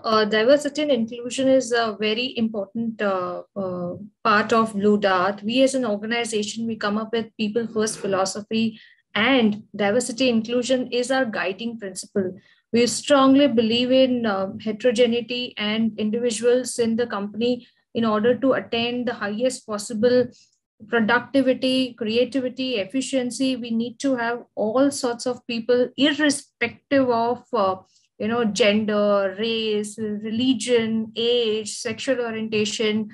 Diversity and inclusion is a very important part of Blue Dart. We as an organization, we come up with people first philosophy, and diversity inclusion is our guiding principle. We strongly believe in heterogeneity and individuals in the company in order to attain the highest possible productivity, creativity, efficiency. We need to have all sorts of people, irrespective of gender, race, religion, age, sexual orientation,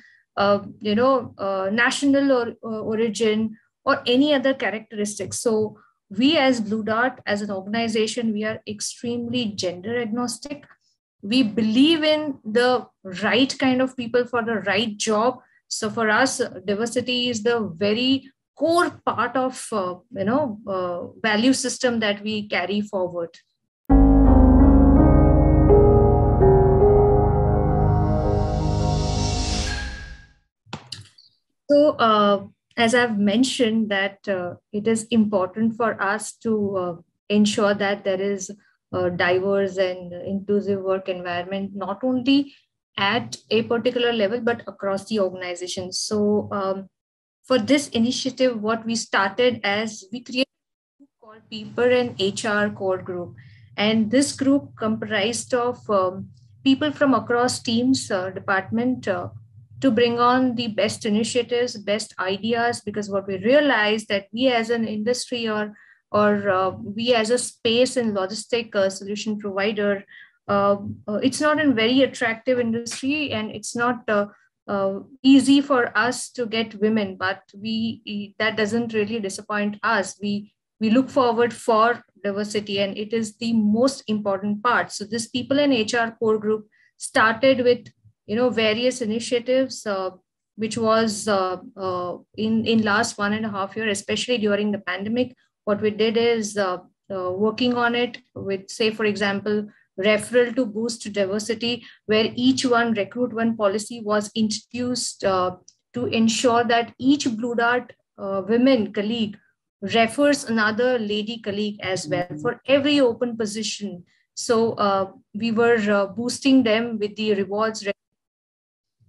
national origin, or any other characteristics. So we as Blue Dart, as an organization, we are extremely gender agnostic. We believe in the right kind of people for the right job. So for us, diversity is the very core part of value system that we carry forward. So, as I've mentioned, that it is important for us to ensure that there is a diverse and inclusive work environment, not only at a particular level, but across the organization. So, for this initiative, what we started as we created a group called People and HR Core Group. And this group comprised of people from across teams, department, to bring on the best initiatives, best ideas, because what we realized that we as an industry or we as a space and logistic solution provider, it's not a very attractive industry, and it's not easy for us to get women, but that doesn't really disappoint us. We look forward for diversity, and it is the most important part. So this People and HR Core Group started with various initiatives, which was in last 1.5 years, especially during the pandemic. What we did is working on it with, say, for example, referral to boost diversity, where each one recruit one policy was introduced to ensure that each Blue Dart women colleague refers another lady colleague as well for every open position. So we were boosting them with the rewards.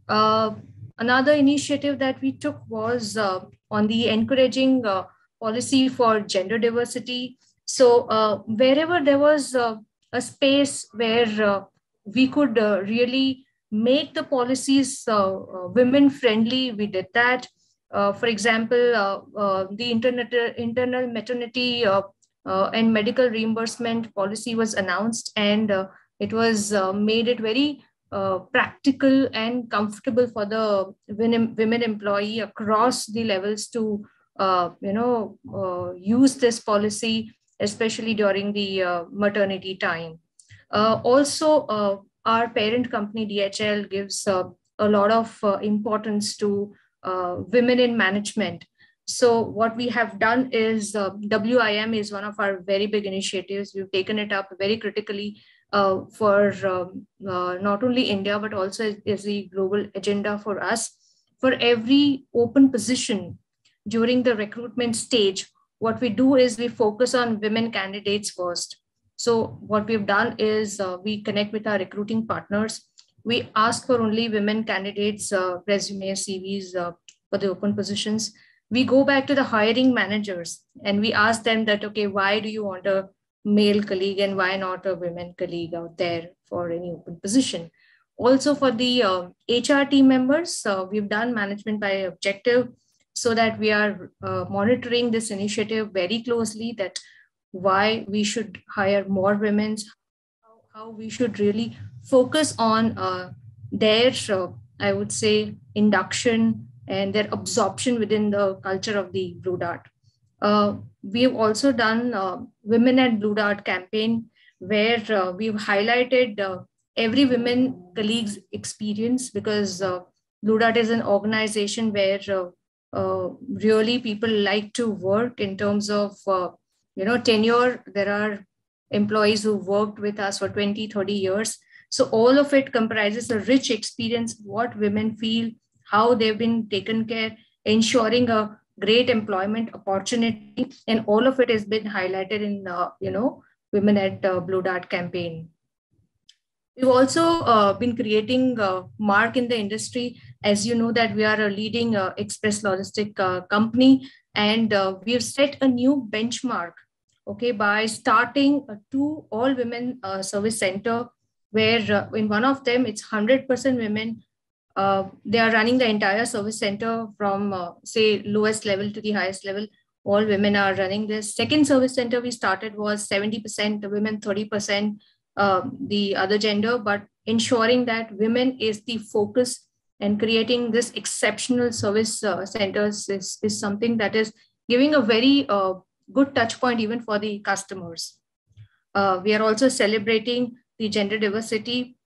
Another initiative that we took was on the encouraging policy for gender diversity. So wherever there was a space where we could really make the policies women friendly, we did that. For example, the internal maternity and medical reimbursement policy was announced, and it was made it very practical and comfortable for the women employee across the levels to use this policy, especially during the maternity time. Also, our parent company DHL gives a lot of importance to women in management. So what we have done is WIM is one of our very big initiatives. We've taken it up very critically for not only India, but also as a global agenda for us. For every open position during the recruitment stage, what we do is we focus on women candidates first. So what we've done is we connect with our recruiting partners. We ask for only women candidates' resume, CVs for the open positions. We go back to the hiring managers and we ask them that, okay, why do you want a male colleague and why not a women colleague out there for any open position? Also for the HR team members, we've done management by objective, so that we are monitoring this initiative very closely, that why we should hire more women, how we should really focus on their, I would say, induction and their absorption within the culture of the Blue Dart. We have also done Women at Blue Dart campaign, where we've highlighted every women colleague's experience, because Blue Dart is an organization where really people like to work in terms of tenure. There are employees who worked with us for 20, 30 years. So all of it comprises a rich experience, what women feel, how they've been taken care, ensuring a great employment opportunity, and all of it has been highlighted in Women at Blue Dart campaign. We've also been creating mark in the industry. As you know that we are a leading express logistic company, and we have set a new benchmark, okay, by starting a two all women service center, where in one of them it's 100% women. They are running the entire service center from say lowest level to the highest level. All women are running this. Second service center we started was 70% women, 30% the other gender, but ensuring that women is the focus, and creating this exceptional service centers is something that is giving a very good touch point even for the customers. We are also celebrating the gender diversity.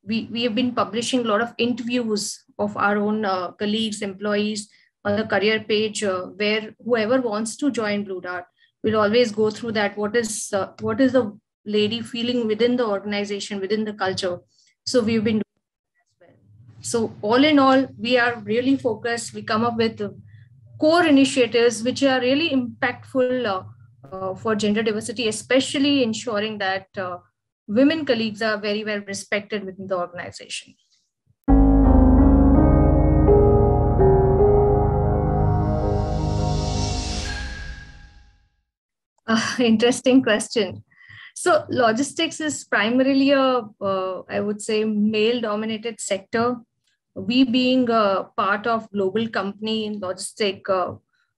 We have been publishing a lot of interviews of our own colleagues, employees on the career page, where whoever wants to join Blue Dart will always go through that. What is the lady feeling within the organization, within the culture? So we've been doing as well. So all in all, we are really focused. We come up with core initiatives which are really impactful for gender diversity, especially ensuring that women colleagues are very well respected within the organization. Interesting question. So logistics is primarily I would say, male-dominated sector. We being a part of global company in logistics,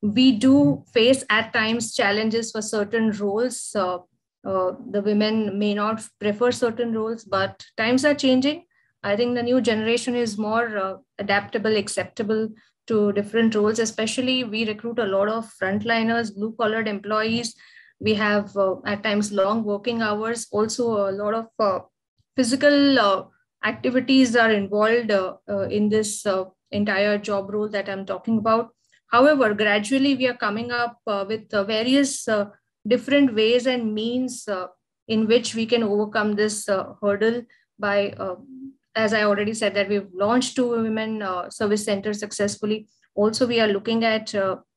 we do face at times challenges for certain roles. The women may not prefer certain roles, but times are changing. I think the new generation is more adaptable, acceptable to different roles. Especially, we recruit a lot of frontliners, blue-collared employees. We have at times long working hours. Also, a lot of physical activities are involved in this entire job role that I'm talking about. However, gradually we are coming up with various different ways and means in which we can overcome this hurdle by, as I already said, that we've launched two women service centers successfully. Also, we are looking at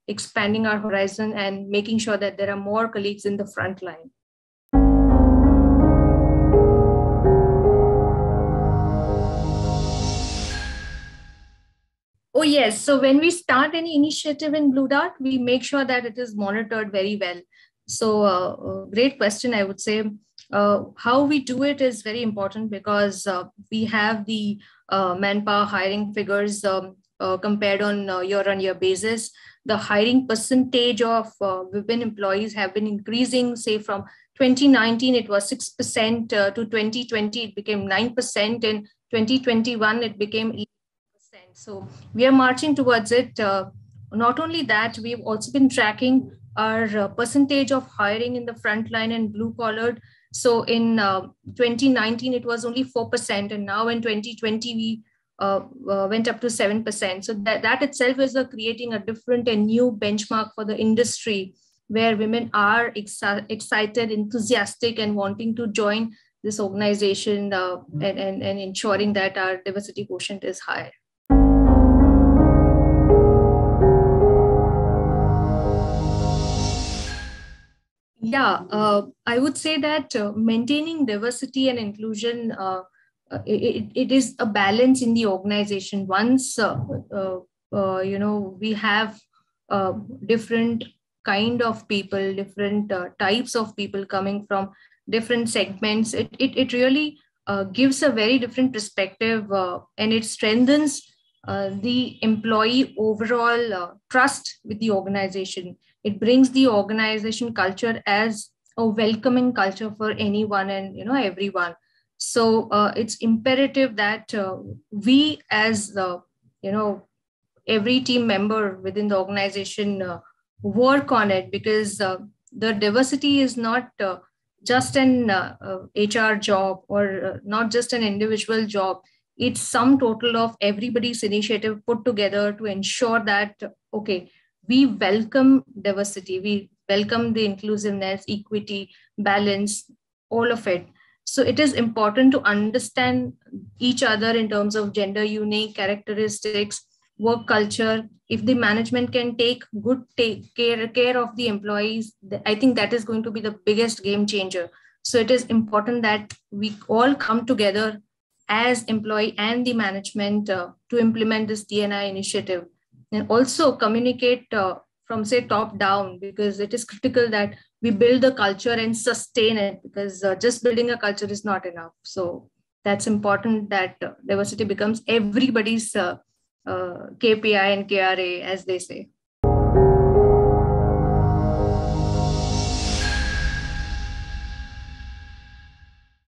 expanding our horizon and making sure that there are more colleagues in the front line. Oh, yes. So when we start any initiative in Blue Dart, we make sure that it is monitored very well. So great question, I would say. How we do it is very important, because we have the manpower hiring figures compared on year-on-year basis. The hiring percentage of women employees have been increasing, say from 2019, it was 6%, to 2020, it became 9%. In 2021, it became 11%. So we are marching towards it. Not only that, we've also been tracking our percentage of hiring in the frontline and blue collared. So in 2019, it was only 4%. And now in 2020, we went up to 7%. So that itself is creating a different and new benchmark for the industry, where women are excited, enthusiastic, and wanting to join this organization and ensuring that our diversity quotient is high. Yeah, I would say that maintaining diversity and inclusion, it is a balance in the organization. Once we have different kind of people, different types of people coming from different segments, it really gives a very different perspective, and it strengthens the employee overall trust with the organization. It brings the organization culture as a welcoming culture for anyone and everyone. So it's imperative that we, as every team member within the organization, work on it, because the diversity is not just an HR job, or not just an individual job. It's some total of everybody's initiative put together to ensure that, okay, we welcome diversity, we welcome the inclusiveness, equity, balance, all of it. So it is important to understand each other in terms of gender unique characteristics, work culture. If the management can take good care of the employees, I think that is going to be the biggest game changer. So it is important that we all come together as employee and the management to implement this DNI initiative, and also communicate from say top down, because it is critical that we build the culture and sustain it, because just building a culture is not enough. So that's important that diversity becomes everybody's KPI and KRA, as they say.